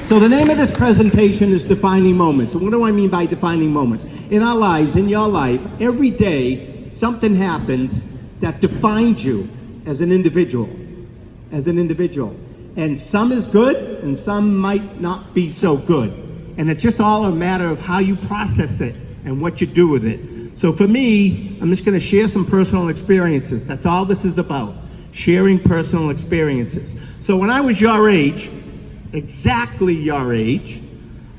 So the name of this presentation is Defining Moments. And what do I mean by defining moments? In our lives, in your life, every day, something happens that defines you as an individual. And some is good, and some might not be so good. And it's just all a matter of how you process it and what you do with it. So for me, I'm just gonna share some personal experiences. That's all this is about, sharing personal experiences. So when I was your age, exactly your age,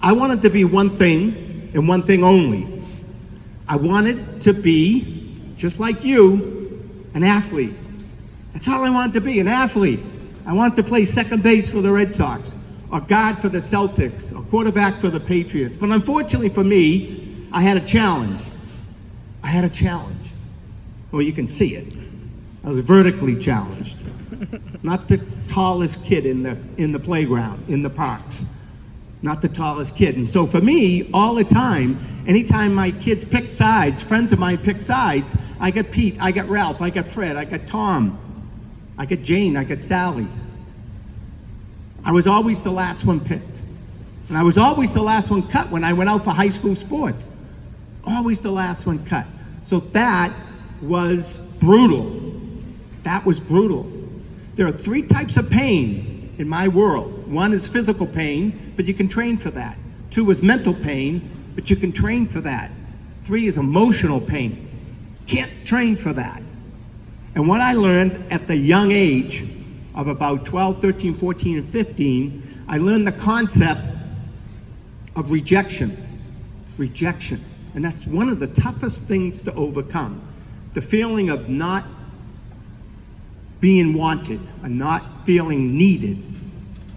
I wanted to be one thing and one thing only. I wanted to be, just like you, an athlete. That's all I wanted to be, an athlete. I wanted to play second base for the Red Sox, or guard for the Celtics, or quarterback for the Patriots. But unfortunately for me, I had a challenge. Well, you can see it. I was vertically challenged. Not the tallest kid in the playground, in the parks. Not the tallest kid. And so for me, all the time, anytime my kids pick sides, friends of mine pick sides, I got Pete, I got Ralph, I got Fred, I got Tom, I got Jane, I got Sally. I was always the last one picked. And I was always the last one cut when I went out for high school sports. Always the last one cut. So that was brutal. That was brutal. There are 3 types of pain in my world. 1 is physical pain, but you can train for that. 2 is mental pain, but you can train for that. 3 is emotional pain. Can't train for that. And what I learned at the young age of about 12, 13, 14, and 15, I learned the concept of rejection. Rejection. And that's one of the toughest things to overcome. The feeling of not being wanted and not feeling needed.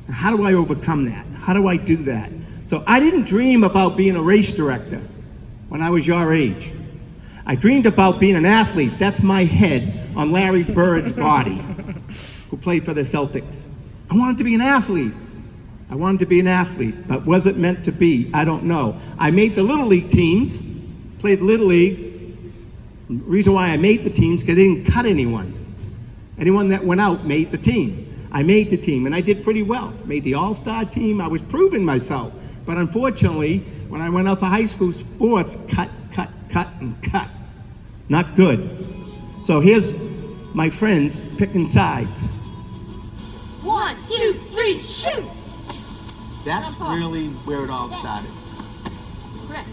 And how do I overcome that? How do I do that? So I didn't dream about being a race director when I was your age. I dreamed about being an athlete. That's my head on Larry Bird's body, who played for the Celtics. I wanted to be an athlete. But was it meant to be? I don't know. I made the Little League teams, played Little League. The reason why I made the teams, because they didn't cut anyone. Anyone that went out made the team. I made the team, and I did pretty well. Made the all-star team. I was proving myself. But unfortunately, when I went out for high school sports, cut. Not good. So here's my friends picking sides. 1, 2, 3, shoot! That's really where it all started. Correct.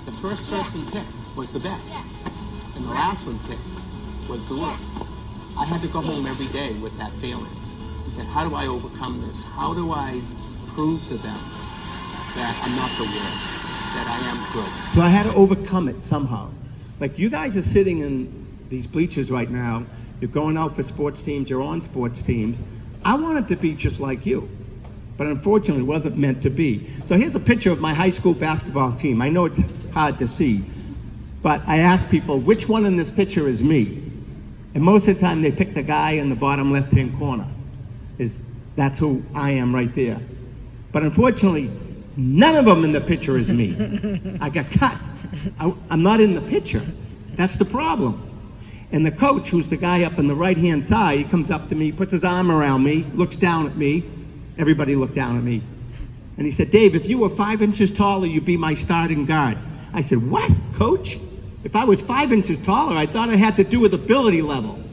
The first person picked was the best, and the last one picked was the worst. I had to go home every day with that feeling. I said, how do I overcome this? How do I prove to them that I'm not the worst, that I am good? So I had to overcome it somehow. Like, you guys are sitting in these bleachers right now, you're going out for sports teams, you're on sports teams. I wanted to be just like you, but unfortunately it wasn't meant to be. So here's a picture of my high school basketball team. I know it's hard to see, but I asked people, which one in this picture is me? And most of the time they pick the guy in the bottom left-hand corner. That's who I am right there. But unfortunately, none of them in the picture is me. I got cut. I'm not in the picture. That's the problem. And the coach, who's the guy up on the right-hand side, he comes up to me, puts his arm around me, looks down at me. Everybody looked down at me. And he said, Dave, if you were 5 inches taller, you'd be my starting guard. I said, what, coach? If I was 5 inches taller, I thought it had to do with ability level,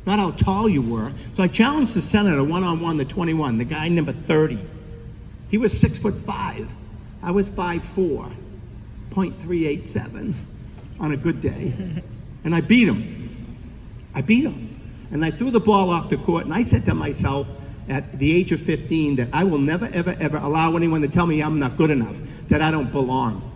not how tall you were. So I challenged the senator one-on-one, the 21, the guy number 30. He was 6'5". I was 5'4", 0.387 on a good day. And I beat him. And I threw the ball off the court, and I said to myself at the age of 15 that I will never, ever, ever allow anyone to tell me I'm not good enough, that I don't belong.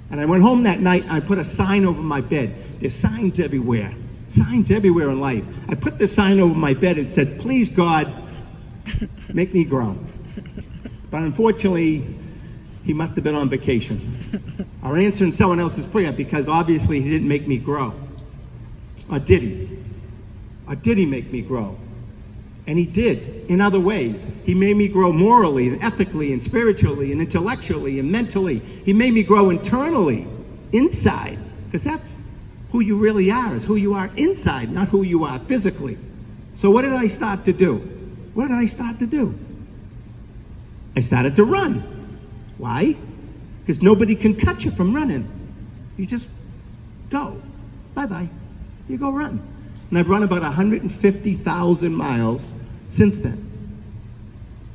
And I went home that night and I put a sign over my bed. There's signs everywhere in life. I put the sign over my bed and said, please God, make me grow. But unfortunately, he must have been on vacation or answering someone else's prayer, because obviously he didn't make me grow. Or did he? Or did he make me grow? And he did, in other ways. He made me grow morally and ethically and spiritually and intellectually and mentally. He made me grow internally, inside, because that's who you really are, is who you are inside, not who you are physically. So what did I start to do? I started to run. Why? Because nobody can cut you from running. You just go. Bye-bye. You go run. And I've run about 150,000 miles since then.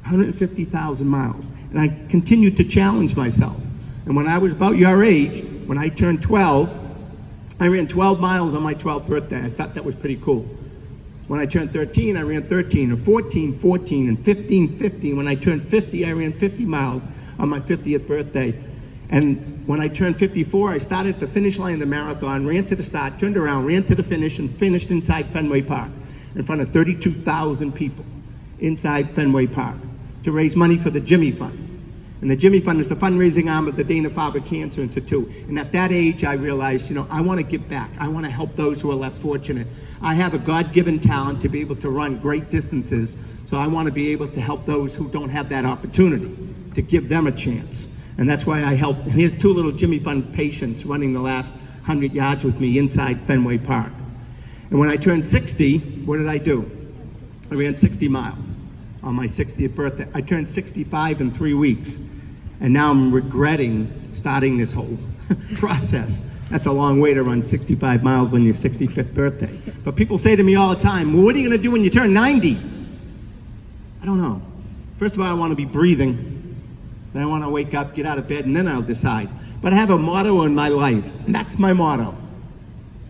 150,000 miles. And I continue to challenge myself. And when I was about your age, when I turned 12, I ran 12 miles on my 12th birthday. I thought that was pretty cool. When I turned 13, I ran 13, and 14, 14, and 15, 15. When I turned 50, I ran 50 miles on my 50th birthday. And when I turned 54, I started at the finish line of the marathon, ran to the start, turned around, ran to the finish, and finished inside Fenway Park in front of 32,000 people inside Fenway Park to raise money for the Jimmy Fund. And the Jimmy Fund is the fundraising arm of the Dana-Farber Cancer Institute. And at that age, I realized, I want to give back. I want to help those who are less fortunate. I have a God-given talent to be able to run great distances, so I want to be able to help those who don't have that opportunity, to give them a chance. And that's why I help. Here's 2 little Jimmy Fund patients running the last 100 yards with me inside Fenway Park. And when I turned 60, what did I do? I ran 60 miles on my 60th birthday. I turned 65 in 3 weeks. And now I'm regretting starting this whole process. That's a long way to run 65 miles on your 65th birthday. But people say to me all the time, well, what are you going to do when you turn 90? I don't know. First of all, I want to be breathing. Then I want to wake up, get out of bed, and then I'll decide. But I have a motto in my life, and that's my motto.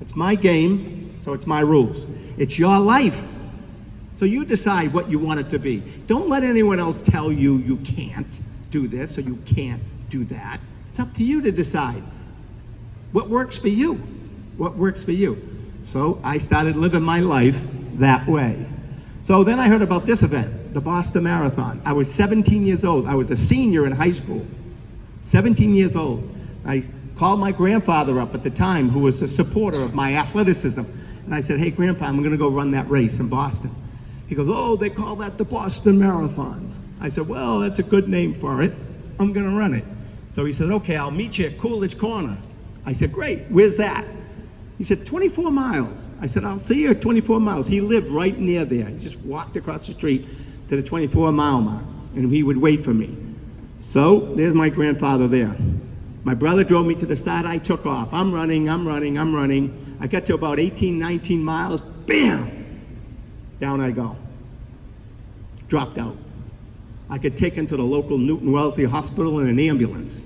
It's my game, so it's my rules. It's your life. So you decide what you want it to be. Don't let anyone else tell you you can't do this or you can't do that. It's up to you to decide what works for you. What works for you. So I started living my life that way. So then I heard about this event, the Boston Marathon. I was 17 years old. I was a senior in high school. 17 years old. I called my grandfather up at the time, who was a supporter of my athleticism. And I said, hey, Grandpa, I'm going to go run that race in Boston. He goes, oh, they call that the Boston Marathon. I said, well, that's a good name for it. I'm going to run it. So he said, okay, I'll meet you at Coolidge Corner. I said, great, where's that? He said, 24 miles. I said, I'll see you at 24 miles. He lived right near there. He just walked across the street to the 24-mile mark, and he would wait for me. So there's my grandfather there. My brother drove me to the start. I took off. I'm running. I got to about 18, 19 miles. Bam! Down I go. Dropped out. I got taken to the local Newton Wellesley Hospital in an ambulance.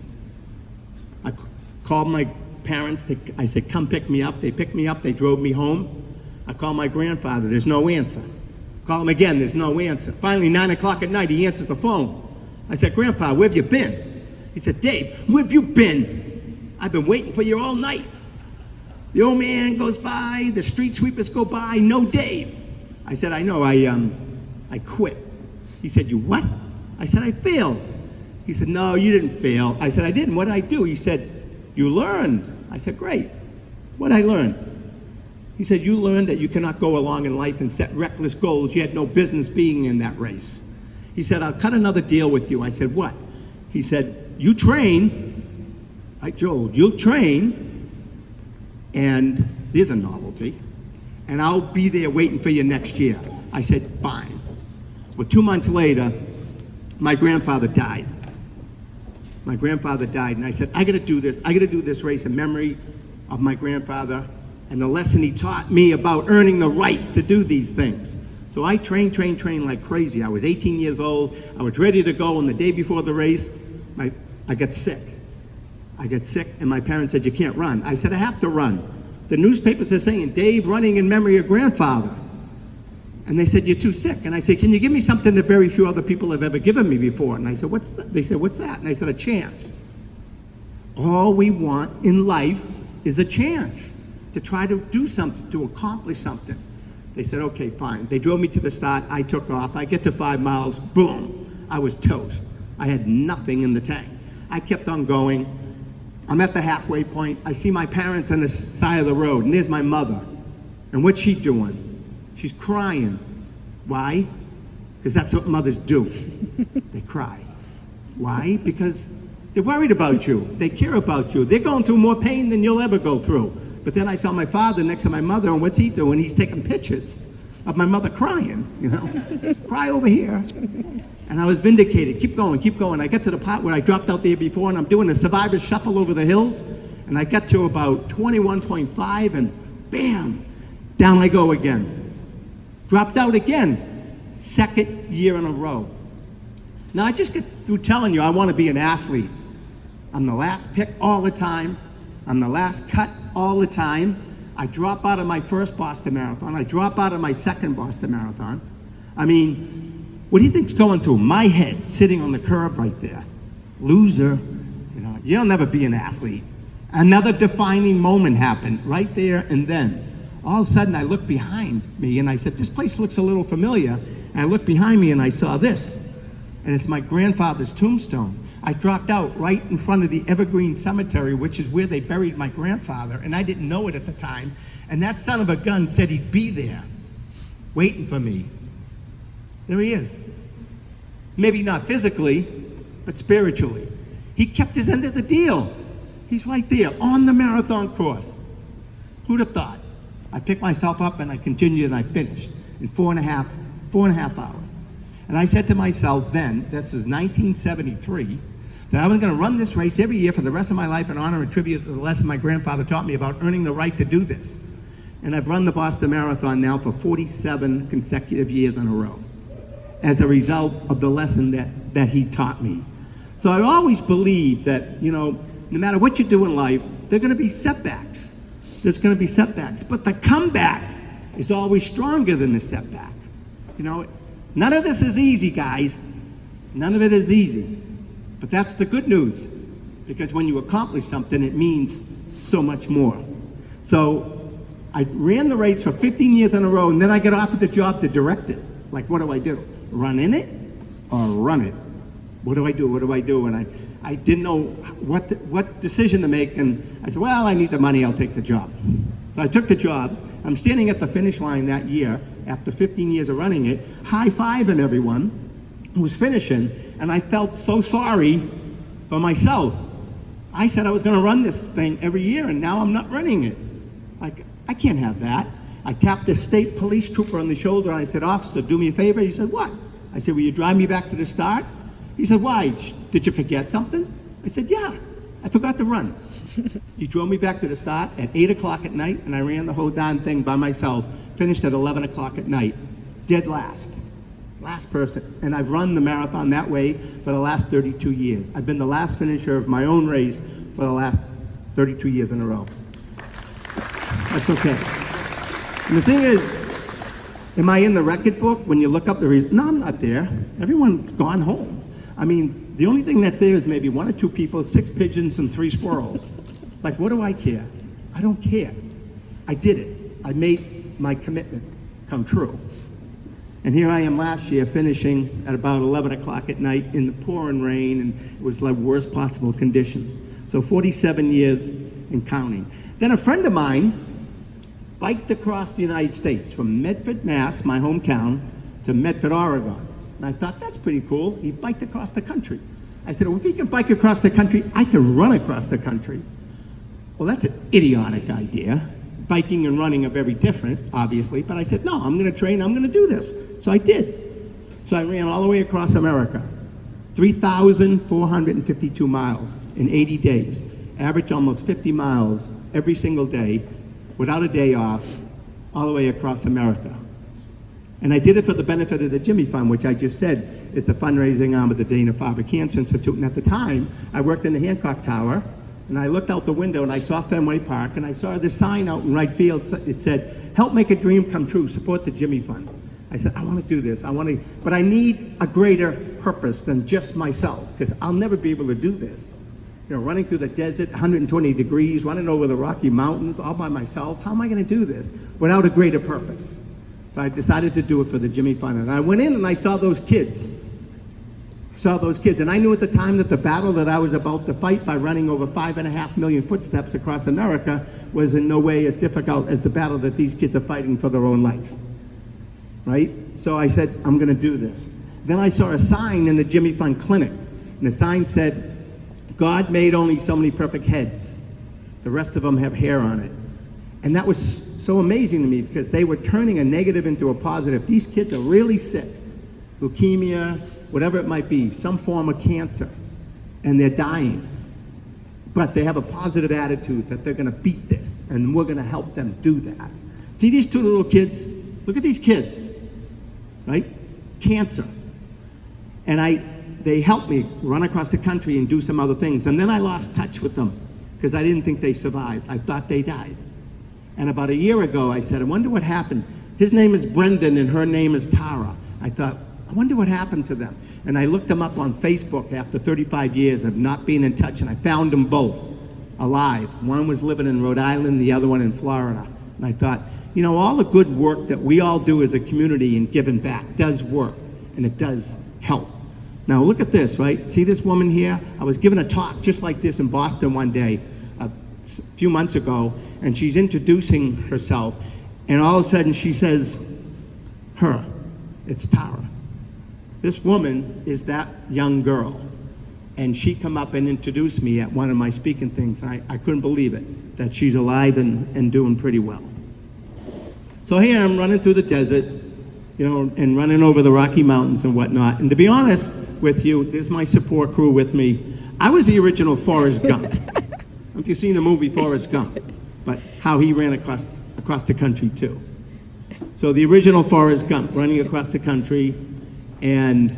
I called my parents. I said, come pick me up. They picked me up. They drove me home. I called my grandfather. There's no answer. Call him again. There's no answer. Finally, 9 o'clock at night, he answers the phone. I said, Grandpa, where have you been? He said, Dave, where have you been? I've been waiting for you all night. The old man goes by. The street sweepers go by. No Dave. I said, I know. I quit. He said, you what? I said, I failed. He said, no, you didn't fail. I said, I didn't. What did I do? He said, you learned. I said, great. What did I learn? He said, you learned that you cannot go along in life and set reckless goals. You had no business being in that race. He said, I'll cut another deal with you. I said, what? He said, you train. Right, Joel, you'll train, and there's a novelty, and I'll be there waiting for you next year. I said, fine. Well, 2 months later, my grandfather died. My grandfather died, and I said, I got to do this. I got to do this race in memory of my grandfather and the lesson he taught me about earning the right to do these things. So I trained like crazy. I was 18 years old. I was ready to go, and the day before the race, I got sick. And my parents said, you can't run. I said, I have to run. The newspapers are saying, Dave running in memory of grandfather. And they said, you're too sick. And I said, can you give me something that very few other people have ever given me before? And I said, what's that? They said, what's that? And I said, a chance. All we want in life is a chance to try to do something, to accomplish something. They said, okay, fine. They drove me to the start. I took off. I get to 5 miles. Boom. I was toast. I had nothing in the tank. I kept on going. I'm at the halfway point. I see my parents on the side of the road, and there's my mother. And what's she doing? She's crying. Why? Because that's what mothers do. They cry. Why? Because they're worried about you. They care about you. They're going through more pain than you'll ever go through. But then I saw my father next to my mother, and what's he doing? He's taking pictures of my mother crying, Cry over here. And I was vindicated. Keep going, keep going. I get to the part where I dropped out there before, and I'm doing a survivor's shuffle over the hills, and I get to about 21.5, and bam, down I go again. Dropped out again, second year in a row. Now, I just get through telling you I want to be an athlete. I'm the last pick all the time. I'm the last cut all the time. I drop out of my first Boston Marathon. I drop out of my second Boston Marathon. I mean, what do you think's going through my head sitting on the curb right there? Loser, you'll never be an athlete. Another defining moment happened right there and then. All of a sudden, I looked behind me and I said, this place looks a little familiar. And I looked behind me and I saw this. And it's my grandfather's tombstone. I dropped out right in front of the Evergreen Cemetery, which is where they buried my grandfather, and I didn't know it at the time. And that son of a gun said he'd be there, waiting for me. There he is. Maybe not physically, but spiritually. He kept his end of the deal. He's right there on the marathon course. Who'd have thought? I picked myself up and I continued and I finished in 4.5 hours. And I said to myself then, this is 1973, that I was going to run this race every year for the rest of my life in honor and tribute to the lesson my grandfather taught me about earning the right to do this. And I've run the Boston Marathon now for 47 consecutive years in a row as a result of the lesson that he taught me. So I always believe that, no matter what you do in life, there are going to be setbacks. There's going to be setbacks. But the comeback is always stronger than the setback. None of this is easy, guys. None of it is easy. But that's the good news, because when you accomplish something, it means so much more. So I ran the race for 15 years in a row, and then I got offered the job to direct it. Like, what do I do? Run in it or run it? What do I do? What do I do? And I didn't know what decision to make, and I said, well, I need the money, I'll take the job. So I took the job. I'm standing at the finish line that year, after 15 years of running it, high-fiving everyone who was finishing, and I felt so sorry for myself. I said I was going to run this thing every year, and now I'm not running it. I can't have that. I tapped the state police trooper on the shoulder, and I said, officer, do me a favor. He said, what? I said, will you drive me back to the start? He said, why? Did you forget something? I said, yeah, I forgot to run. He drove me back to the start at 8 o'clock at night, and I ran the whole darn thing by myself, finished at 11 o'clock at night, dead last person. And I've run the marathon that way for the last 32 years. I've been the last finisher of my own race for the last 32 years in a row. That's okay. And the thing is, am I in the record book when you look up the reason? No, I'm not there. Everyone's gone home. I mean, the only thing that's there is maybe 1 or 2 people, 6 pigeons, and 3 squirrels. Like, what do I care? I don't care. I did it. I made my commitment come true. And here I am last year finishing at about 11 o'clock at night in the pouring rain, and it was like worst possible conditions. So 47 years and counting. Then a friend of mine biked across the United States from Medford, Mass, my hometown, to Medford, Oregon. And I thought, that's pretty cool. He biked across the country. I said, well, if he can bike across the country, I can run across the country. Well, that's an idiotic idea. Biking and running are very different, obviously, but I said, no, I'm going to train, I'm going to do this. So I did. So I ran all the way across America, 3,452 miles in 80 days, average almost 50 miles every single day, without a day off, all the way across America. And I did it for the benefit of the Jimmy Fund, which I just said is the fundraising arm of the Dana-Farber Cancer Institute. And at the time, I worked in the Hancock Tower, and I looked out the window and I saw Fenway Park, and I saw this sign out in right field. It said, help make a dream come true, support the Jimmy Fund. I said, I want to do this, but I need a greater purpose than just myself, because I'll never be able to do this. Running through the desert, 120 degrees, running over the Rocky Mountains all by myself. How am I going to do this without a greater purpose? So I decided to do it for the Jimmy Fund. And I went in and I saw those kids. And I knew at the time that the battle that I was about to fight by running over 5.5 million footsteps across America was in no way as difficult as the battle that these kids are fighting for their own life. Right? So I said, I'm going to do this. Then I saw a sign in the Jimmy Fund clinic. And the sign said, God made only so many perfect heads. The rest of them have hair on it. And that was so amazing to me, because they were turning a negative into a positive. These kids are really sick. leukemia, whatever it might be, some form of cancer, and they're dying. But they have a positive attitude that they're going to beat this, and we're going to help them do that. See these two little kids? Look at these kids, right? Cancer. And they helped me run across the country and do some other things. And then I lost touch with them because I didn't think they survived. I thought they died. And about a year ago, I said, I wonder what happened. His name is Brendan and her name is Tara. I thought, I wonder what happened to them. And I looked them up on Facebook after 35 years of not being in touch, and I found them both alive. One was living in Rhode Island, the other one in Florida. And I thought, you know, all the good work that we all do as a community and giving back does work, and it does help. Now look at this, right? See this woman here? I was giving a talk just like this in Boston one day, a few months ago, and she's introducing herself, and all of a sudden she says, her, it's Tara. This woman is that young girl, and she come up and introduced me at one of my speaking things. I couldn't believe it, that she's alive and doing pretty well. So here I'm running through the desert, you know, and running over the Rocky Mountains and whatnot. And to be honest with you, there's my support crew with me. I was the original Forrest Gump. I don't know if you've seen the movie Forrest Gump, but how he ran across the country too. So the original Forrest Gump, running across the country and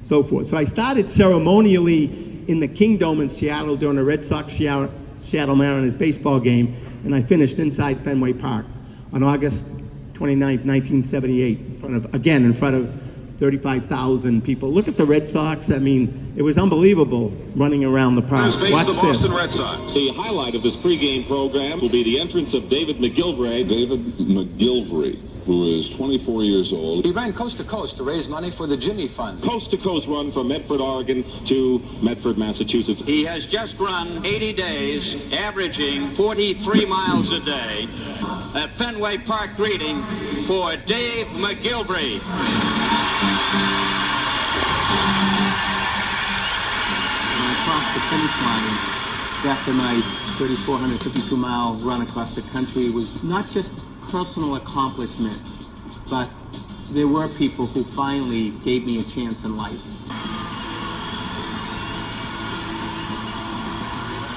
so forth. So I started ceremonially in the Kingdome in Seattle during a Red Sox Seattle Mariners baseball game, and I finished inside Fenway Park on August 29th, 1978, in front of 35,000 people. Look at the Red Sox. I mean, it was unbelievable running around the park. Watch the Boston this. Red Sox. The highlight of this pregame program will be the entrance of David McGillivray. David McGillivray, who is 24 years old. He ran coast to coast to raise money for the Jimmy Fund. Coast-to-coast run from Medford, Oregon to Medford, Massachusetts. He has just run 80 days, averaging 43 miles a day. At Fenway Park greeting for Dave McGillivray. When I crossed the finish line after my 3,452-mile run across the country, was not just personal accomplishment, but there were people who finally gave me a chance in life.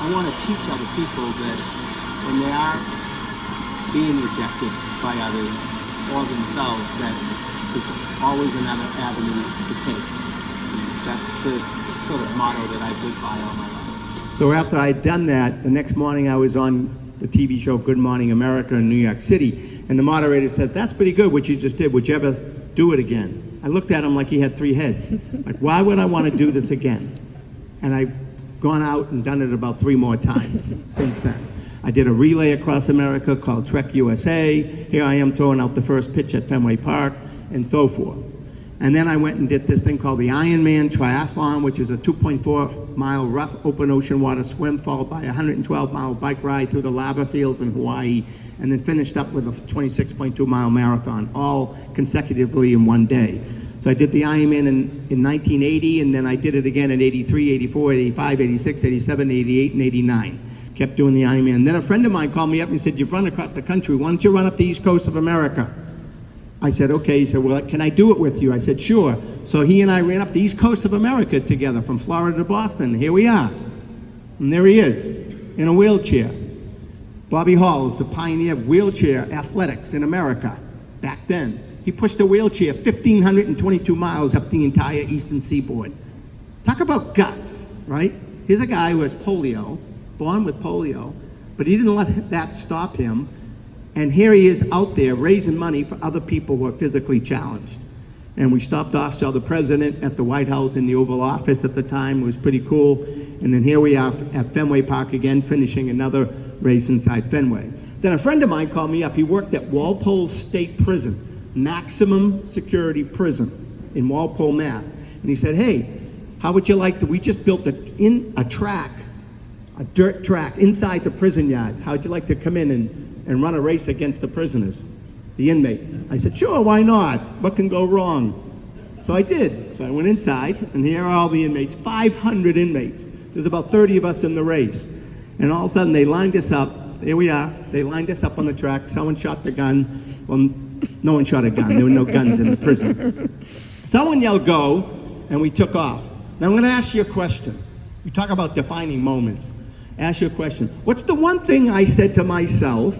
I want to teach other people that when they are being rejected by others or themselves, that there's always another avenue to take. That's the sort of motto that I live by all my life. So after I'd done that, the next morning I was on the TV show Good Morning America in New York City, and the moderator said, that's pretty good what you just did. Would you ever do it again? I looked at him like he had 3 heads. Like, why would I want to do this again? And I've gone out and done it about 3 more times since then. I did a relay across America called Trek USA. Here I am throwing out the first pitch at Fenway Park, and so forth. And then I went and did this thing called the Ironman Triathlon, which is a 2.4-mile rough open ocean water swim, followed by a 112-mile bike ride through the lava fields in Hawaii, and then finished up with a 26.2-mile marathon, all consecutively in one day. So I did the Ironman in 1980, and then I did it again in 83, 84, 85, 86, 87, 88, and 89. Kept doing the Ironman. And then a friend of mine called me up and said, you've run across the country, why don't you run up the east coast of America? I said, okay. He said, well, can I do it with you? I said, sure. So he and I ran up the east coast of America together from Florida to Boston. Here we are. And there he is, in a wheelchair. Bobby Hall is the pioneer of wheelchair athletics in America back then. He pushed a wheelchair 1,522 miles up the entire eastern seaboard. Talk about guts, right? Here's a guy who has polio, born with polio, but he didn't let that stop him. And here he is out there raising money for other people who are physically challenged. And we stopped off, saw the president at the White House in the Oval Office at the time. It was pretty cool. And then here we are at Fenway Park again, finishing another race inside Fenway. Then a friend of mine called me up. He worked at Walpole State Prison, maximum security prison in Walpole, Mass. And he said, hey, how would you like to, we just built a dirt track inside the prison yard. How would you like to come in and run a race against the prisoners, the inmates? I said, sure, why not? What can go wrong? So I did. So I went inside, and here are all the inmates, 500 inmates. There's about 30 of us in the race. And all of a sudden, they lined us up. Here we are. They lined us up on the track. Someone shot the gun. Well, no one shot a gun. There were no guns in the prison. Someone yelled go, and we took off. Now I'm going to ask you a question. You talk about defining moments. Ask you a question. What's the one thing I said to myself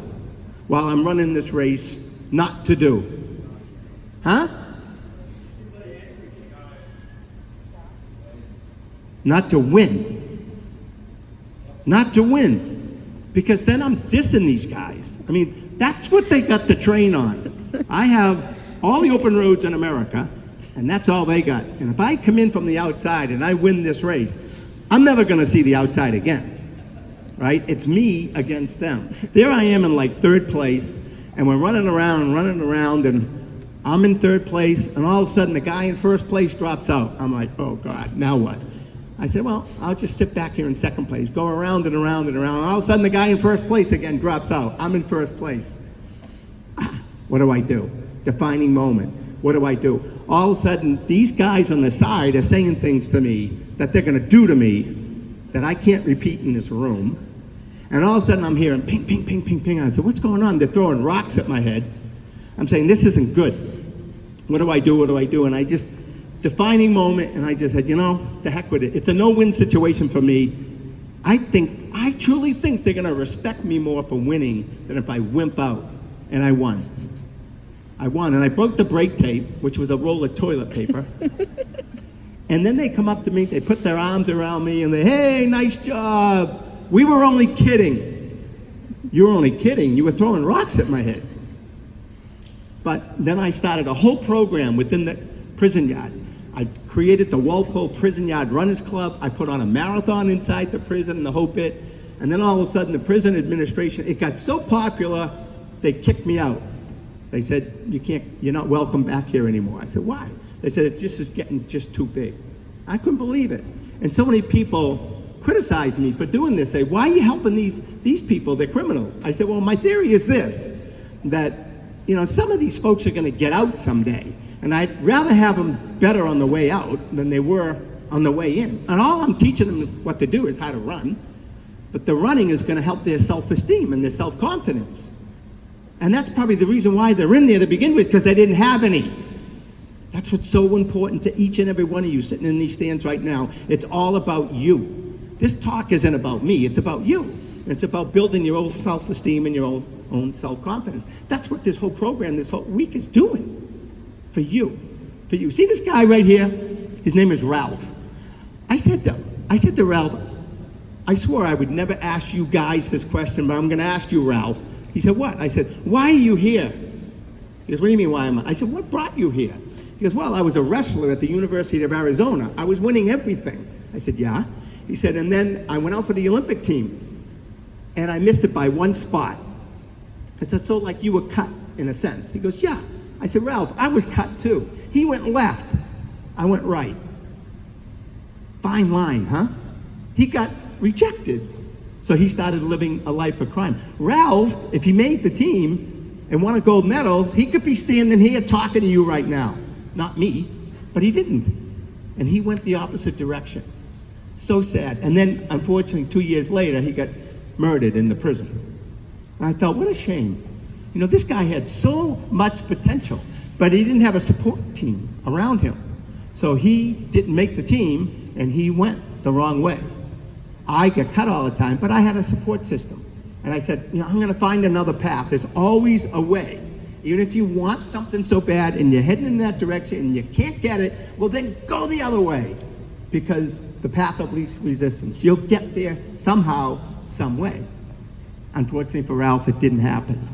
while I'm running this race not to do? Huh? Not to win. Not to win. Because then I'm dissing these guys. I mean, that's what they got to train on. I have all the open roads in America, and that's all they got. And if I come in from the outside and I win this race, I'm never going to see the outside again. Right? It's me against them. There I am in like third place, and we're running around, and I'm in third place, and all of a sudden the guy in first place drops out. I'm like, oh God, now what? I said, well, I'll just sit back here in second place, go around and around and around, and all of a sudden the guy in first place again drops out. I'm in first place. What do I do? Defining moment. What do I do? All of a sudden, these guys on the side are saying things to me that they're going to do to me that I can't repeat in this room. And all of a sudden I'm hearing ping, ping, ping, ping, ping. I said, what's going on? They're throwing rocks at my head. I'm saying, this isn't good. What do I do? What do I do? And I just, defining moment, and I just said, you know, the heck with it. It's a no-win situation for me. I truly think they're going to respect me more for winning than if I wimp out. And I won. I won, and I broke the brake tape, which was a roll of toilet paper. And then they come up to me, they put their arms around me, and they, hey, nice job. We were only kidding. You were only kidding. You were throwing rocks at my head. But then I started a whole program within the prison yard. I created the Walpole Prison Yard Runners Club. I put on a marathon inside the prison and the whole bit. And then all of a sudden, the prison administration, it got so popular, they kicked me out. They said, you're not welcome back here anymore. I said, why? They said, it's getting just too big. I couldn't believe it. And so many people criticize me for doing this. Say, why are you helping these people? They're criminals. I said, well, my theory is this, that, you know, some of these folks are going to get out someday. And I'd rather have them better on the way out than they were on the way in. And all I'm teaching them what to do is how to run. But the running is going to help their self-esteem and their self-confidence. And that's probably the reason why they're in there to begin with, because they didn't have any. That's what's so important to each and every one of you sitting in these stands right now. It's all about you. This talk isn't about me, it's about you. It's about building your own self-esteem and your own self-confidence. That's what this whole program, this whole week is doing. For you. For you. See this guy right here? His name is Ralph. I said to Ralph, I swore I would never ask you guys this question, but I'm going to ask you, Ralph. He said, what? I said, why are you here? He goes, what do you mean, why am I? I said, what brought you here? He goes, well, I was a wrestler at the University of Arizona. I was winning everything. I said, yeah. He said, and then I went out for the Olympic team, and I missed it by one spot. I said, so like you were cut, in a sense. He goes, yeah. I said, Ralph, I was cut too. He went left. I went right. Fine line, huh? He got rejected. So he started living a life of crime. Ralph, if he made the team and won a gold medal, he could be standing here talking to you right now. Not me, but he didn't. And he went the opposite direction. So sad. And then, unfortunately, 2 years later, he got murdered in the prison. And I thought, what a shame. You know, this guy had so much potential, but he didn't have a support team around him. So he didn't make the team, and he went the wrong way. I got cut all the time, but I had a support system. And I said, you know, I'm going to find another path. There's always a way. Even if you want something so bad and you're heading in that direction and you can't get it, well, then go the other way. Because the path of least resistance, you'll get there somehow, some way. Unfortunately for Ralph, it didn't happen.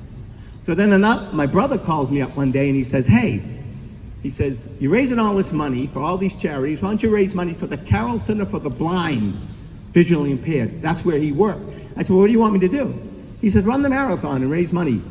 So then my brother calls me up one day and he says, hey, he says, you're raising all this money for all these charities. Why don't you raise money for the Carroll Center for the Blind, Visually Impaired? That's where he worked. I said, well, what do you want me to do? He says, run the marathon and raise money.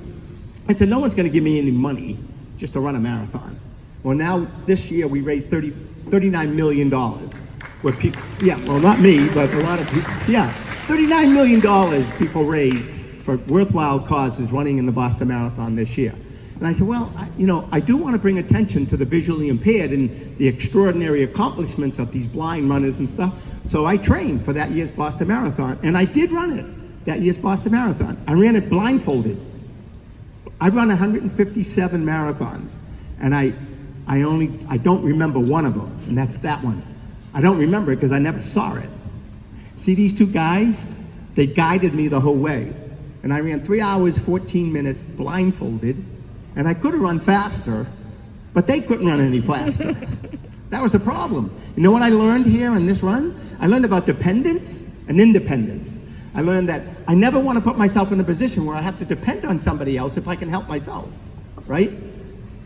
I said, no one's going to give me any money just to run a marathon. Well, now this year we raised $39 million. Where people, yeah, well, not me, but a lot of people. Yeah, $39 million people raised for worthwhile causes running in the Boston Marathon this year. And I said, well, I do want to bring attention to the visually impaired and the extraordinary accomplishments of these blind runners and stuff. So I trained for that year's Boston Marathon, and I did run it, that year's Boston Marathon. I ran it blindfolded. I've run 157 marathons, and I I don't remember one of them, and that's that one. I don't remember it because I never saw it. See these two guys? They guided me the whole way. And I ran 3 hours, 14 minutes blindfolded, and I could have run faster, but they couldn't run any faster. That was the problem. You know what I learned here on this run? I learned about dependence and independence. I learned that I never want to put myself in a position where I have to depend on somebody else if I can help myself, right?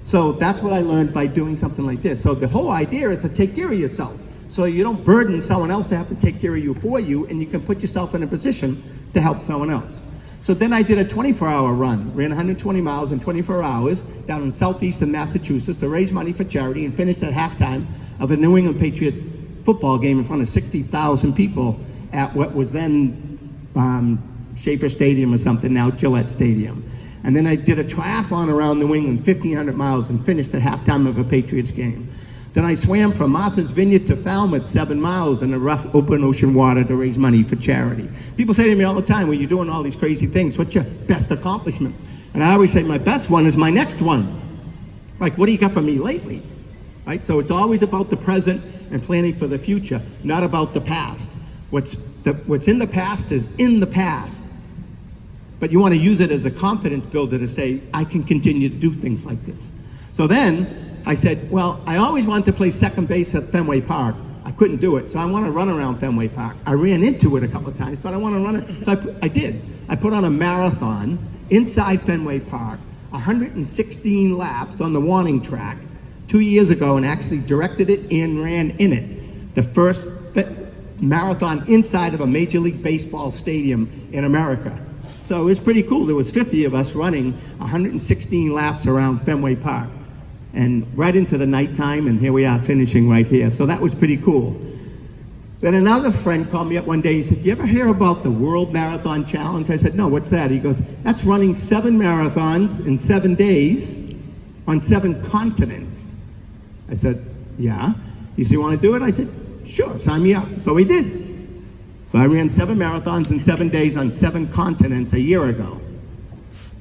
So that's what I learned by doing something like this. So the whole idea is to take care of yourself. So you don't burden someone else to have to take care of you for you, and you can put yourself in a position to help someone else. So then I did a 24-hour run, ran 120 miles in 24 hours down in southeastern Massachusetts to raise money for charity, and finished at halftime of a New England Patriot football game in front of 60,000 people at what was then Schaefer Stadium or something, now Gillette Stadium. And then I did a triathlon around New England, 1,500 miles, and finished at halftime of a Patriots game. Then I swam from Martha's Vineyard to Falmouth 7 miles in the rough open ocean water to raise money for charity. People say to me all the time, well, you're doing all these crazy things, what's your best accomplishment? And I always say my best one is my next one. Like, what do you got for me lately? Right? So it's always about the present and planning for the future, not about the past. What's in the past is in the past. But you want to use it as a confidence builder to say, I can continue to do things like this. So then I said, well, I always wanted to play second base at Fenway Park. I couldn't do it, so I want to run around Fenway Park. I ran into it a couple of times, but I want to run it. So I did. I put on a marathon inside Fenway Park, 116 laps on the warning track 2 years ago, and actually directed it and ran in it. The first marathon inside of a Major League Baseball stadium in America. So it was pretty cool. There was 50 of us running 116 laps around Fenway Park, and right into the nighttime, and here we are finishing right here. So that was pretty cool. Then another friend called me up one day. He said, you ever hear about the World Marathon Challenge? I said, no, what's that? He goes, that's running 7 marathons in 7 days on 7 continents. I said, yeah. He said, you want to do it? I said, sure, sign me up. So we did. So I ran 7 marathons in 7 days on 7 continents a year ago.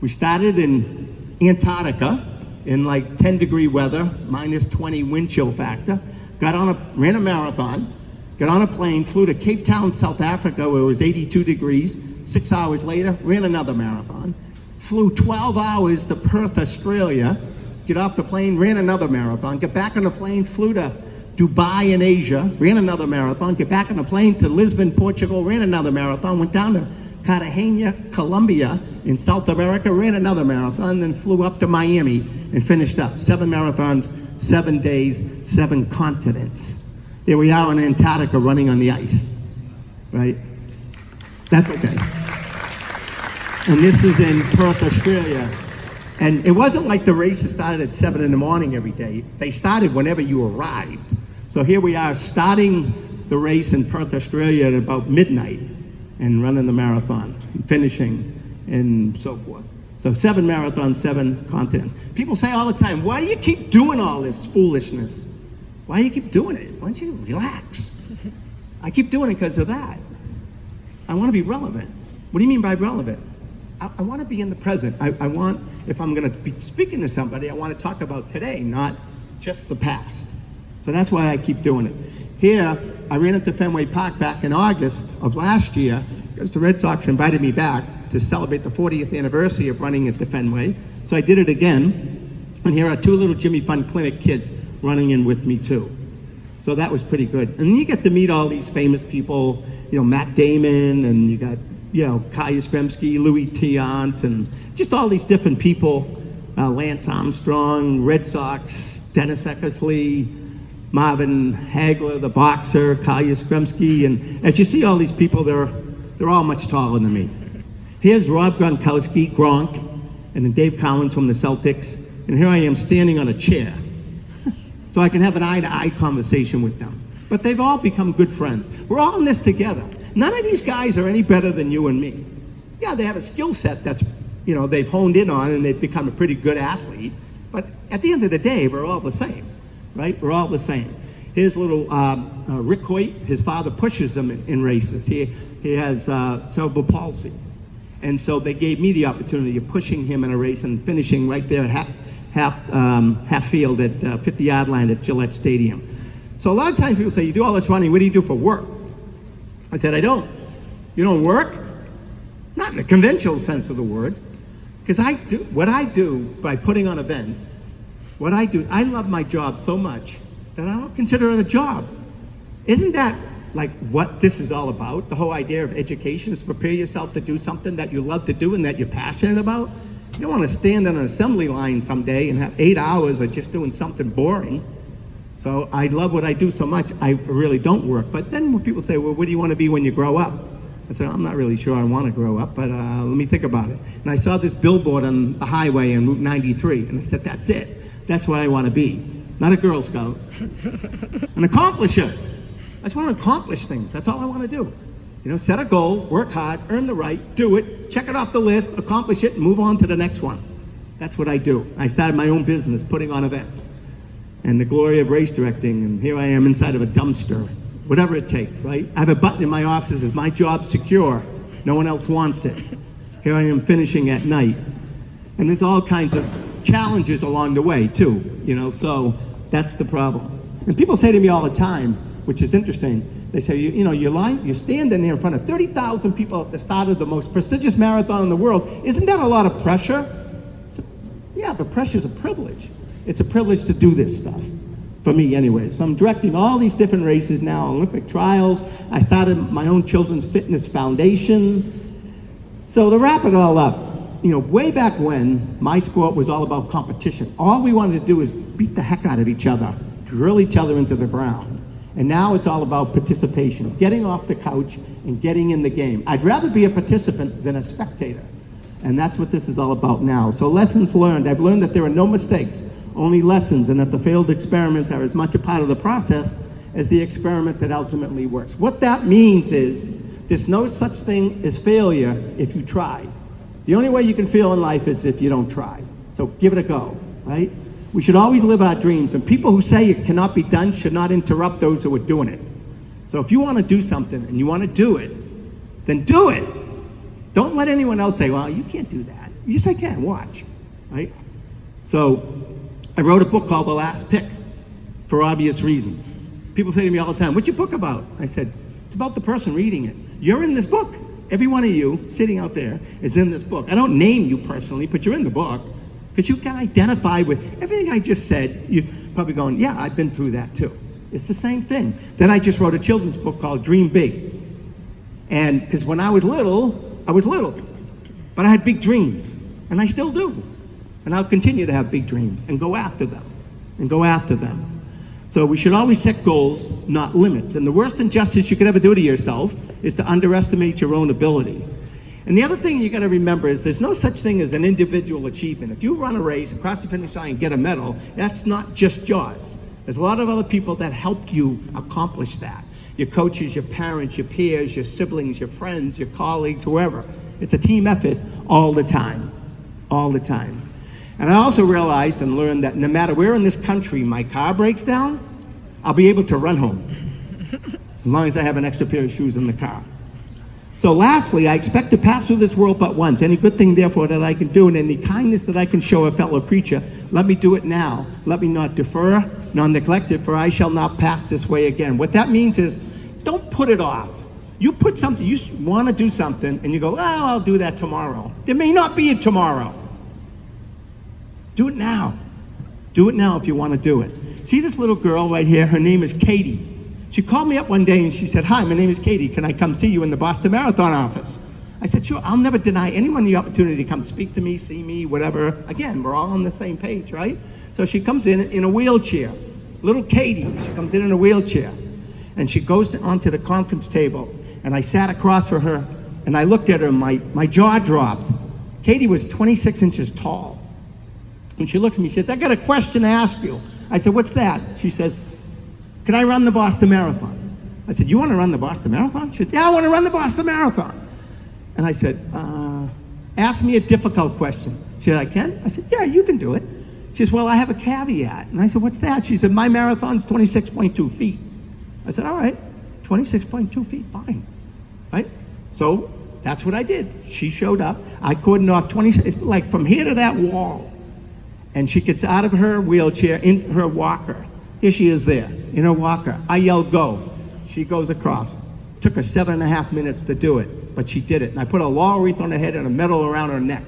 We started in Antarctica in like 10-degree weather, minus 20 wind chill factor. Ran a marathon, got on a plane, flew to Cape Town, South Africa, where it was 82 degrees. 6 hours later, ran another marathon. Flew 12 hours to Perth, Australia, get off the plane, ran another marathon, get back on the plane, flew to Dubai in Asia, ran another marathon, get back on a plane to Lisbon, Portugal, ran another marathon, went down to Cartagena, Colombia in South America, ran another marathon, then flew up to Miami and finished up. 7 marathons, 7 days, 7 continents. There we are in Antarctica running on the ice, right? That's okay. And this is in Perth, Australia. And it wasn't like the races started at 7 in the morning every day. They started whenever you arrived. So here we are starting the race in Perth, Australia at about midnight and running the marathon and finishing and so forth. So 7 marathons, 7 continents. People say all the time, why do you keep doing all this foolishness? Why do you keep doing it? Why don't you relax? I keep doing it because of that. I want to be relevant. What do you mean by relevant? I want to be in the present. I want, if I'm going to be speaking to somebody, I want to talk about today, not just the past. So that's why I keep doing it. Here, I ran into Fenway Park back in August of last year because the Red Sox invited me back to celebrate the 40th anniversary of running at the Fenway. So I did it again. And here are 2 little Jimmy Fun Clinic kids running in with me too. So that was pretty good. And then you get to meet all these famous people, you know, Matt Damon, and you got, you know, Kaya Skremski, Louis Tiant, and just all these different people, Lance Armstrong, Red Sox, Dennis Eckersley, Marvin Hagler, the boxer, Kaya Skremski, and as you see all these people, they're all much taller than me. Here's Rob Gronkowski, Gronk, and then Dave Collins from the Celtics, and here I am standing on a chair. So I can have an eye-to-eye conversation with them. But they've all become good friends. We're all in this together. None of these guys are any better than you and me. Yeah, they have a skill set that's, you know, they've honed in on and they've become a pretty good athlete. But at the end of the day, we're all the same, right? We're all the same. Here's little Rick Hoyt. His father pushes him in races. He has cerebral palsy. And so they gave me the opportunity of pushing him in a race and finishing right there at half field at 50-yard line at Gillette Stadium. So a lot of times people say, you do all this running, what do you do for work? I said, I don't. You don't work? Not in the conventional sense of the word. Because what I do by putting on events, I love my job so much that I don't consider it a job. Isn't that like what this is all about? The whole idea of education is to prepare yourself to do something that you love to do and that you're passionate about. You don't want to stand on an assembly line someday and have 8 hours of just doing something boring. So I love what I do so much, I really don't work. But then when people say, well, what do you want to be when you grow up? I said, I'm not really sure I want to grow up, but let me think about it. And I saw this billboard on the highway on Route 93, and I said, that's it. That's what I want to be. Not a Girl Scout. An accomplisher. I just want to accomplish things. That's all I want to do. You know, set a goal, work hard, earn the right, do it, check it off the list, accomplish it, and move on to the next one. That's what I do. I started my own business, putting on events. And the glory of race directing, and here I am inside of a dumpster. Whatever it takes, right? I have a button in my office that says, my job's secure. No one else wants it. Here I am finishing at night. And there's all kinds of challenges along the way, too, you know, so that's the problem. And people say to me all the time, which is interesting, they say, you're standing there in front of 30,000 people at the start of the most prestigious marathon in the world. Isn't that a lot of pressure? Yeah, but pressure's a privilege. It's a privilege to do this stuff. For me anyway. So I'm directing all these different races now, Olympic trials. I started my own children's fitness foundation. So to wrap it all up, way back when, my sport was all about competition. All we wanted to do is beat the heck out of each other, drill each other into the ground. And now it's all about participation, getting off the couch and getting in the game. I'd rather be a participant than a spectator. And that's what this is all about now. So lessons learned. I've learned that there are no mistakes, only lessons, and that the failed experiments are as much a part of the process as the experiment that ultimately works. What that means is there's no such thing as failure if you try. The only way you can fail in life is if you don't try. So give it a go, right? We should always live our dreams, and people who say it cannot be done should not interrupt those who are doing it. So if you want to do something and you want to do it, then do it. Don't let anyone else say, well, you can't do that. Yes, I can. Watch, right? So I wrote a book called The Last Pick for obvious reasons. People say to me all the time, what's your book about? I said, it's about the person reading it. You're in this book. Every one of you sitting out there is in this book. I don't name you personally, but you're in the book because you can identify with everything I just said. You're probably going, yeah, I've been through that too. It's the same thing. Then I just wrote a children's book called Dream Big. And because when I was little, but I had big dreams, and I still do. And I'll continue to have big dreams and go after them. So we should always set goals, not limits. And the worst injustice you could ever do to yourself is to underestimate your own ability. And the other thing you got to remember is there's no such thing as an individual achievement. If you run a race, across the finish line, and get a medal, that's not just yours. There's a lot of other people that helped you accomplish that. Your coaches, your parents, your peers, your siblings, your friends, your colleagues, whoever. It's a team effort all the time. And I also realized and learned that no matter where in this country my car breaks down, I'll be able to run home as long as I have an extra pair of shoes in the car. So lastly, I expect to pass through this world but once. Any good thing, therefore, that I can do and any kindness that I can show a fellow creature, let me do it now. Let me not defer, nor neglect it, for I shall not pass this way again. What that means is don't put it off. You put something, you want to do something, and you go, oh, I'll do that tomorrow. There may not be a tomorrow. Do it now. Do it now if you want to do it. See this little girl right here? Her name is Katie. She called me up one day and she said, hi, my name is Katie. Can I come see you in the Boston Marathon office? I said, sure. I'll never deny anyone the opportunity to come speak to me, see me, whatever. Again, we're all on the same page, right? So she comes in a wheelchair. Little Katie, she comes in a wheelchair. And she goes onto the conference table. And I sat across from her and I looked at her and my jaw dropped. Katie was 26 inches tall. And she looked at me, she said, I got a question to ask you. I said, what's that? She says, can I run the Boston Marathon? I said, you want to run the Boston Marathon? She said, yeah, I want to run the Boston Marathon. And I said, ask me a difficult question. She said, I can? I said, yeah, you can do it. She says, well, I have a caveat. And I said, what's that? She said, my marathon's 26.2 feet. I said, all right, 26.2 feet, fine. Right? So that's what I did. She showed up. I cordoned off 20, like from here to that wall. And she gets out of her wheelchair in her walker. Here she is there, in her walker. I yelled, go. She goes across. Took her 7.5 minutes to do it, but she did it. And I put a laurel wreath on her head and a medal around her neck.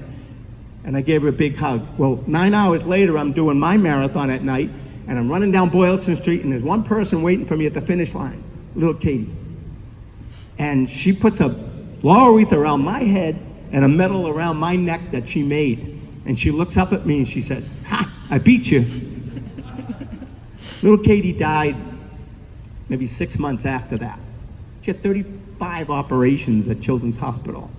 And I gave her a big hug. Well, 9 hours later, I'm doing my marathon at night, and I'm running down Boylston Street, and there's one person waiting for me at the finish line, little Katie. And she puts a laurel wreath around my head and a medal around my neck that she made. And she looks up at me and she says, ha, I beat you. Little Katie died maybe 6 months after that. She had 35 operations at Children's Hospital.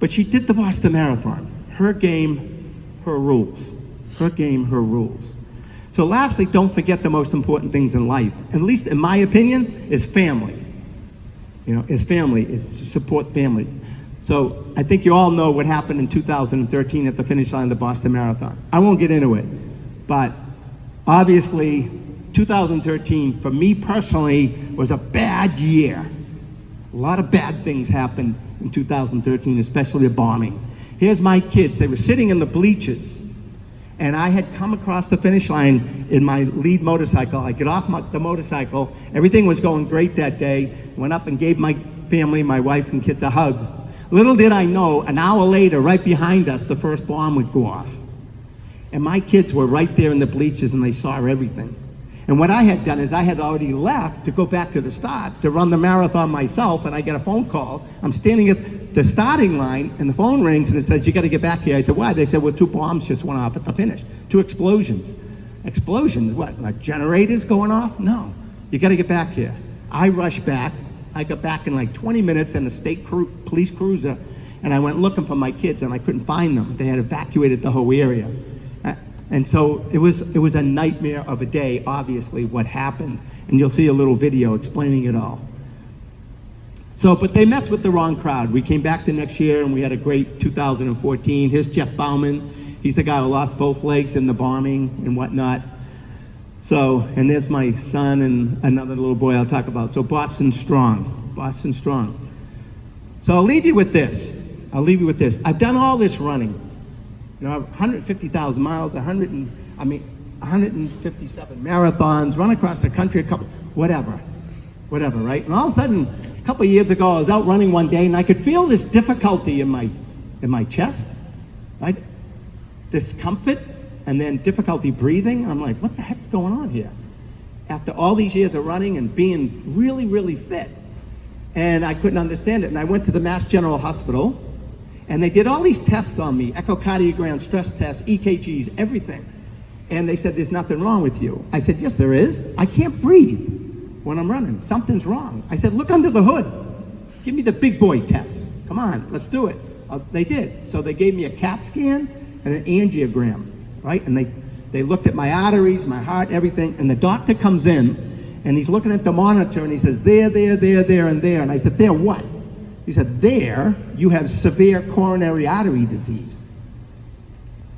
But she did the Boston Marathon. Her game, her rules. Her game, her rules. So lastly, don't forget the most important things in life, at least in my opinion, is family. You know, is family, is to support family. So I think you all know what happened in 2013 at the finish line of the Boston Marathon. I won't get into it, but obviously 2013 for me personally was a bad year. A lot of bad things happened in 2013, especially the bombing. Here's my kids, they were sitting in the bleachers, and I had come across the finish line in my lead motorcycle. I get off the motorcycle, everything was going great that day, went up and gave my family, my wife and kids a hug. Little did I know, an hour later, right behind us, the first bomb would go off. And my kids were right there in the bleachers and they saw everything. And what I had done is I had already left to go back to the start to run the marathon myself, and I get a phone call. I'm standing at the starting line and the phone rings and it says, you gotta get back here. I said, why? They said, well, 2 bombs just went off at the finish. 2 explosions. Explosions, what, like generators going off? No, you gotta get back here. I rushed back. I got back in like 20 minutes in a state police cruiser, and I went looking for my kids and I couldn't find them. They had evacuated the whole area. And so it was a nightmare of a day, obviously, what happened. And you'll see a little video explaining it all. So, but they messed with the wrong crowd. We came back the next year and we had a great 2014. Here's Jeff Bauman. He's the guy who lost both legs in the bombing and whatnot. So, and there's my son and another little boy I'll talk about. So Boston strong, Boston strong. So I'll leave you with this. I've done all this running. You know, 150,000 miles, 157 marathons, run across the country, whatever, right? And all of a sudden, a couple of years ago, I was out running one day and I could feel this difficulty in my chest, right? Discomfort, and then difficulty breathing. I'm like, what the heck's going on here? After all these years of running and being really, really fit. And I couldn't understand it. And I went to the Mass General Hospital, and they did all these tests on me, echocardiogram, stress tests, EKGs, everything. And they said, there's nothing wrong with you. I said, yes, there is. I can't breathe when I'm running. Something's wrong. I said, look under the hood. Give me the big boy tests. Come on, let's do it. They did. So they gave me a CAT scan and an angiogram, right? And they looked at my arteries, my heart, everything. And the doctor comes in, and he's looking at the monitor, and he says, there, and there. And I said, there what? He said, there, you have severe coronary artery disease.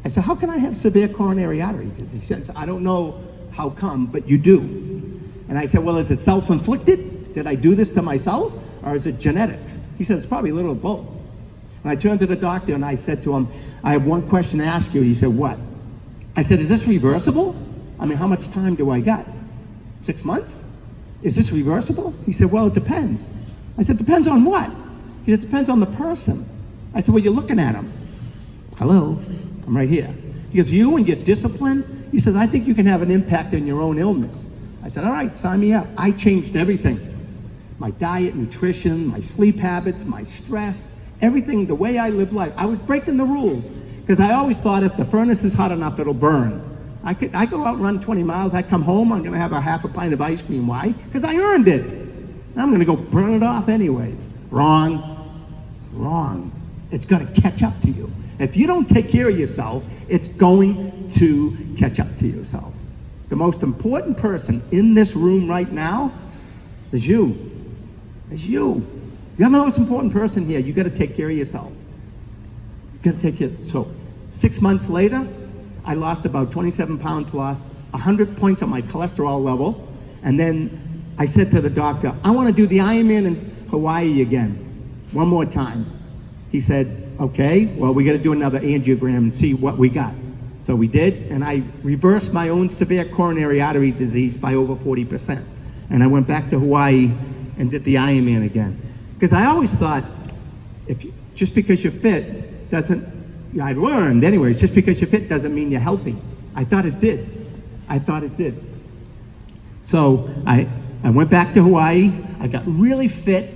I said, how can I have severe coronary artery disease? He said, I don't know how come, but you do. And I said, well, is it self-inflicted? Did I do this to myself? Or is it genetics? He said, it's probably a little of both. And I turned to the doctor and I said to him, I have one question to ask you. He said, what? I said, is this reversible? I mean, how much time do I got? 6 months? Is this reversible? He said, well, it depends. I said, depends on what? He said, it depends on the person. I said, well, you're looking at him. Hello, I'm right here. He goes, you and your discipline? He says, I think you can have an impact on your own illness. I said, all right, sign me up. I changed everything. My diet, nutrition, my sleep habits, my stress, everything, the way I live life. I was breaking the rules because I always thought if the furnace is hot enough, it'll burn. I go out and run 20 miles, I come home, I'm gonna have a half a pint of ice cream. Why? Because I earned it. I'm gonna go burn it off anyways. Wrong. It's gonna catch up to you. If you don't take care of yourself, it's going to catch up to yourself. The most important person in this room right now is you. It's you. You're the most important person here. You gotta take care of yourself. You gotta take care. So 6 months later, I lost about 27 pounds, lost 100 points on my cholesterol level. And then I said to the doctor, I wanna do the Ironman in Hawaii again, one more time. He said, okay, well, we gotta do another angiogram and see what we got. So we did, and I reversed my own severe coronary artery disease by over 40%. And I went back to Hawaii and did the Ironman again. Because I always thought, just because you're fit doesn't, I learned anyways, just because you're fit doesn't mean you're healthy. I thought it did. So I went back to Hawaii. I got really fit,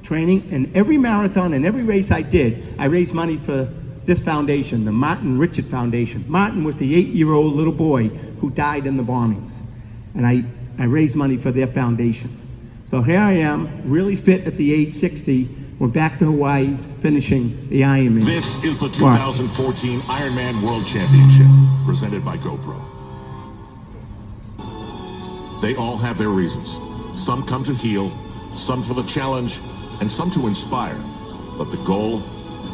training, and every marathon and every race I did, I raised money for this foundation, the Martin Richard Foundation. Martin was the 8-year-old little boy who died in the bombings. And I raised money for their foundation. So here I am, really fit at the age 60, went back to Hawaii, finishing the Ironman. This is the 2014 Ironman World Championship, presented by GoPro. They all have their reasons. Some come to heal, some for the challenge, and some to inspire. But the goal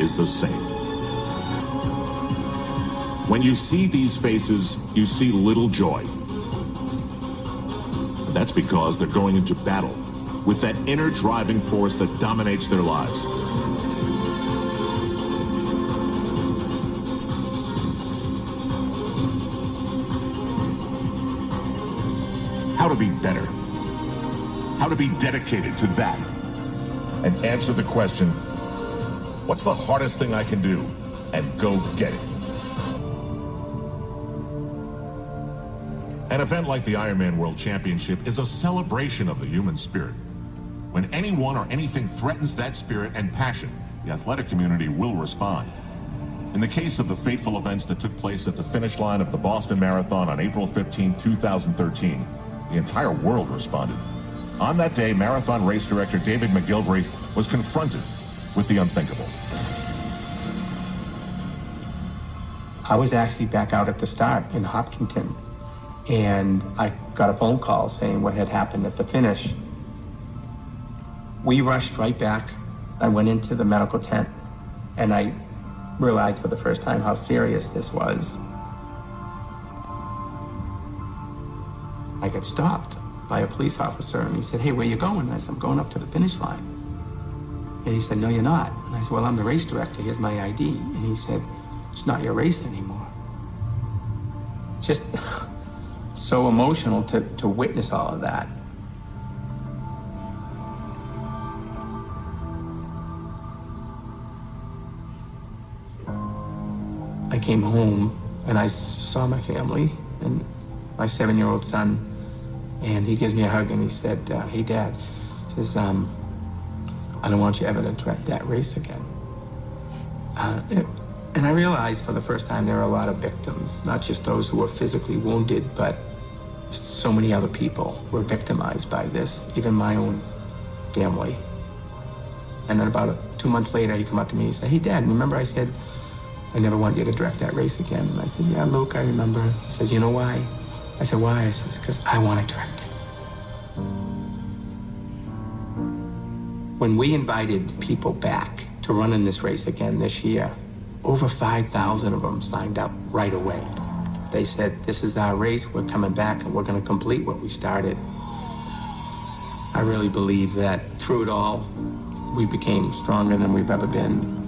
is the same. When you see these faces, you see little joy. And that's because they're going into battle with that inner driving force that dominates their lives. How to be better. How to be dedicated to that. And answer the question, what's the hardest thing I can do? And go get it. An event like the Ironman World Championship is a celebration of the human spirit. When anyone or anything threatens that spirit and passion, the athletic community will respond. In the case of the fateful events that took place at the finish line of the Boston Marathon on April 15, 2013, the entire world responded. On that day, marathon race director David McGillivray was confronted with the unthinkable. I was actually back out at the start in Hopkinton, and I got a phone call saying what had happened at the finish. We rushed right back. I went into the medical tent, and I realized for the first time how serious this was. I got stopped by a police officer, and he said, "Hey, where you going?" And I said, "I'm going up to the finish line." And he said, "No, you're not." And I said, "Well, I'm the race director. Here's my ID." And he said, "It's not your race anymore." Just so emotional to witness all of that. I came home and I saw my family and my 7-year-old son, and he gives me a hug and he said, "Hey, Dad," he says, "I don't want you ever to direct that race again." And I realized for the first time there are a lot of victims, not just those who were physically wounded, but so many other people were victimized by this, even my own family. And then about 2 months later, he come up to me and said, "Hey, Dad, remember I said I never want you to direct that race again?" And I said, "Yeah, Luke, I remember." He says, "You know why?" I said, "Why?" He says, "Because I want to direct it." When we invited people back to run in this race again this year, over 5,000 of them signed up right away. They said, "This is our race, we're coming back and we're going to complete what we started." I really believe that through it all, we became stronger than we've ever been.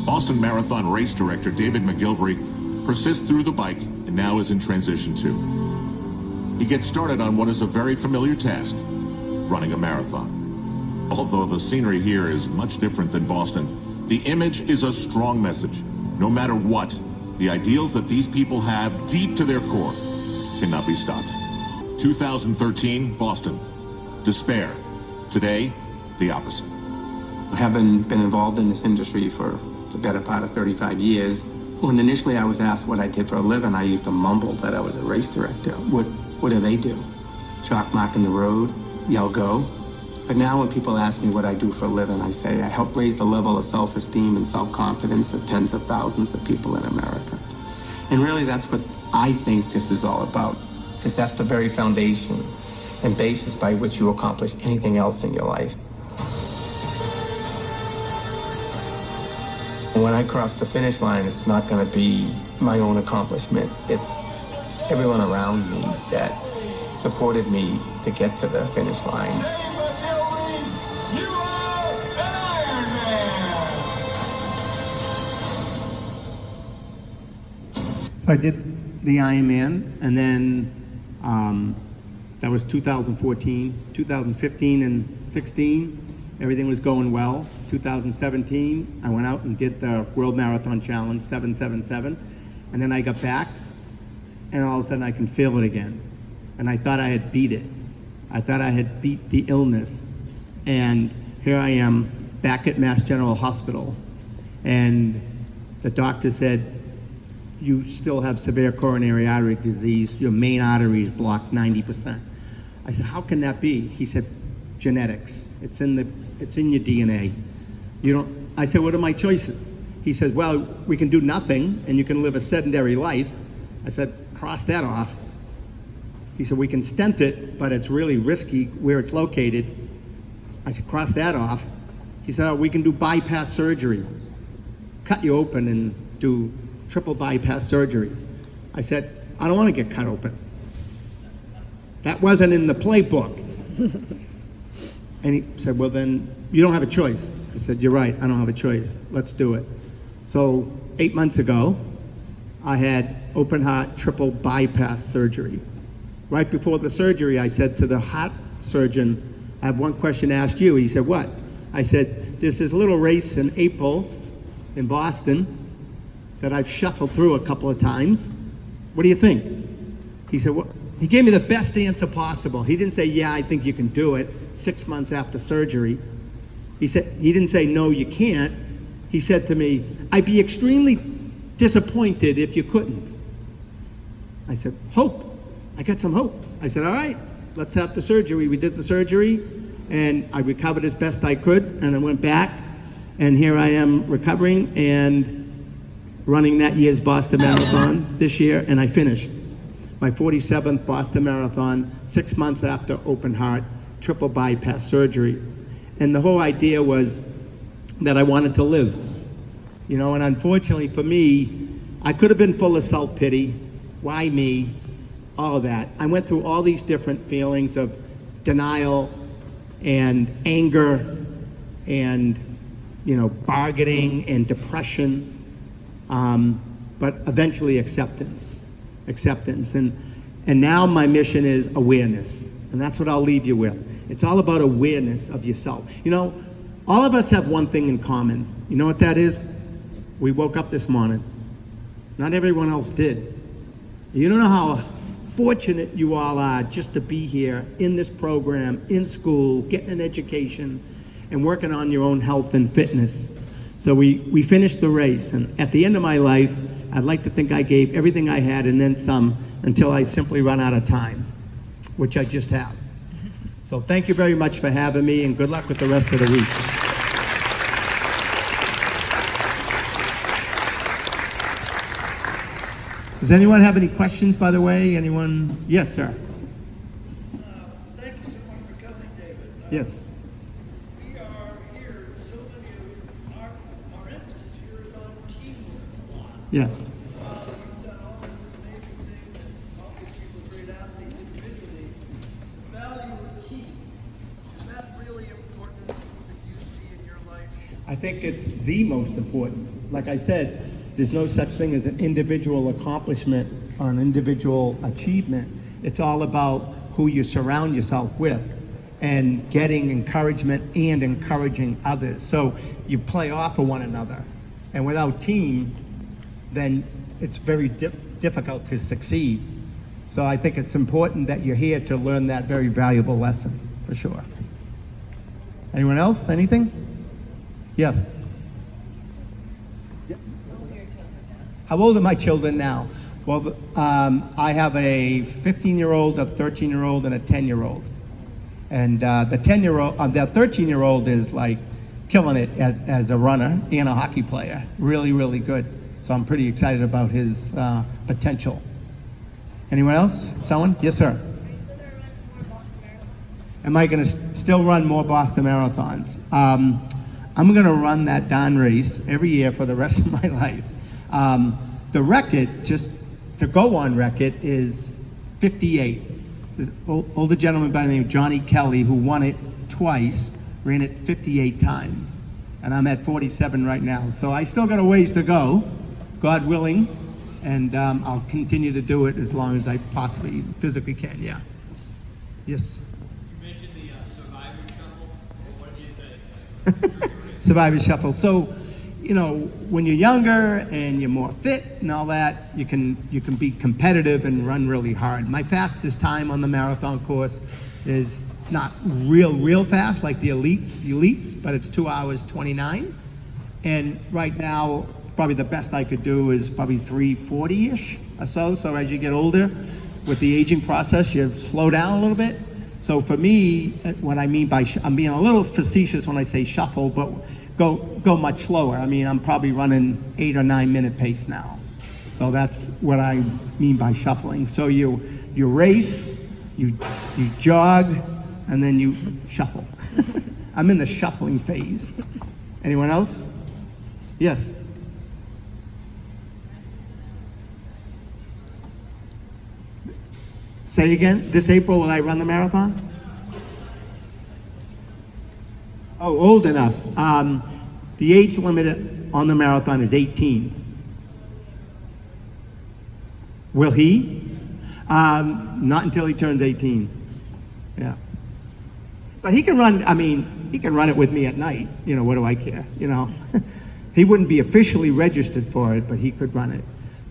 Boston Marathon race director David McGillivray persists through the bike and now is in transition too. He gets started on what is a very familiar task, running a marathon. Although the scenery here is much different than Boston, the image is a strong message. No matter what, the ideals that these people have deep to their core cannot be stopped. 2013, Boston. Despair. Today, the opposite. Having been involved in this industry for the better part of 35 years, when initially I was asked what I did for a living, I used to mumble that I was a race director. What do they do? Chalk mark in the road, yell go. But now when people ask me what I do for a living, I say I help raise the level of self-esteem and self-confidence of tens of thousands of people in America. And really that's what I think this is all about, because that's the very foundation and basis by which you accomplish anything else in your life. When I cross the finish line, it's not going to be my own accomplishment. It's everyone around me that supported me to get to the finish line. You are an Iron Man! So I did the Ironman, and then that was 2014, 2015 and 16. Everything was going well. 2017, I went out and did the World Marathon Challenge 777, and then I got back, and all of a sudden I can feel it again. And I thought I had beat it. I thought I had beat the illness. And here I am back at Mass General Hospital, and the doctor said, you still have severe coronary artery disease. Your main artery is blocked 90%. I said, how can that be? He said, genetics. It's in your DNA. I said, what are my choices? He said, well, we can do nothing and you can live a sedentary life. I said, cross that off. He said, we can stent it, but it's really risky where it's located. I said, cross that off. He said, oh, we can do bypass surgery. Cut you open and do triple bypass surgery. I said, I don't want to get cut open. That wasn't in the playbook. And he said, well then, you don't have a choice. I said, you're right, I don't have a choice. Let's do it. So 8 months ago, I had open heart triple bypass surgery. Right before the surgery, I said to the heart surgeon, I have one question to ask you. He said, what? I said, there's this little race in April in Boston that I've shuffled through a couple of times. What do you think? He said, well, he gave me the best answer possible. He didn't say, yeah, I think you can do it 6 months after surgery. He didn't say, no, you can't. He said to me, I'd be extremely disappointed if you couldn't. I said, hope. I got some hope. I said, all right, let's have the surgery. We did the surgery, and I recovered as best I could, and I went back, and here I am recovering and running that year's Boston Marathon this year, and I finished my 47th Boston Marathon 6 months after open heart triple bypass surgery. And the whole idea was that I wanted to live, and unfortunately for me, I could have been full of self-pity. Why me? All of that. I went through all these different feelings of denial and anger and bargaining and depression, but eventually acceptance. And now my mission is awareness, and that's what I'll leave you with. It's all about awareness of yourself. All of us have one thing in common. You know what that is? We woke up this morning. Not everyone else did. You don't know how fortunate you all are just to be here in this program, in school, getting an education, and working on your own health and fitness. So we finished the race, and at the end of my life, I'd like to think I gave everything I had and then some until I simply run out of time, which I just have. So thank you very much for having me, and good luck with the rest of the week. Does anyone have any questions, by the way? Anyone? Yes, sir. Thank you so much for coming, David. Yes. We are here, so many of our emphasis here is on teamwork a lot. Yes. You've done all these amazing things and all these people great athletes individually. The value of team, is that really important that you see in your life? I think it's the most important. Like I said, there's no such thing as an individual accomplishment or an individual achievement. It's all about who you surround yourself with and getting encouragement and encouraging others. So you play off of one another. And without team, then it's very difficult to succeed. So I think it's important that you're here to learn that very valuable lesson, for sure. Anyone else? Anything? Yes. How old are my children now? Well, I have a 15-year-old, a 13-year-old, and a 10-year-old. And the 13-year-old is like killing it as a runner and a hockey player. Really, really good. So I'm pretty excited about his potential. Anyone else? Someone? Yes, sir. Am I going to still run more Boston Marathons? I'm going to run that darn race every year for the rest of my life. The record, just to go on record, is 58. This older gentleman by the name of Johnny Kelly, who won it twice, ran it 58 times. And I'm at 47 right now. So I still got a ways to go, God willing. And I'll continue to do it as long as I possibly physically can, yeah. Yes? You mentioned the Survivor Shuffle. What is that? Survivor Shuffle. So, you know, when you're younger and you're more fit and all that, you can be competitive and run really hard. My fastest time on the marathon course is not real fast like the elites, but it's 2 hours 29. And right now, probably the best I could do is probably 3:40-ish or so. So as you get older, with the aging process, you slow down a little bit. So for me, what I mean by, I'm being a little facetious when I say shuffle, but go much slower. I mean, I'm probably running 8 or 9 minute pace now. So that's what I mean by shuffling. So you race, you jog, and then you shuffle. I'm in the shuffling phase. Anyone else? Yes. Say again, this April will I run the marathon? Oh, old enough. The age limit on the marathon is 18. Will he? Not until he turns 18. Yeah. But he can run, I mean, he can run it with me at night. You know, what do I care? You know, he wouldn't be officially registered for it, but he could run it.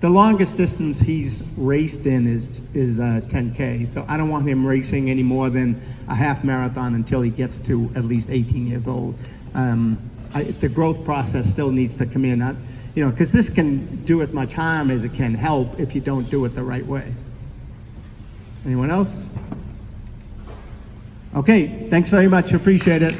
The longest distance he's raced in is 10K, so I don't want him racing any more than a half marathon until he gets to at least 18 years old. The growth process still needs to come in, you know, because this can do as much harm as it can help if you don't do it the right way. Anyone else? Okay, thanks very much, appreciate it.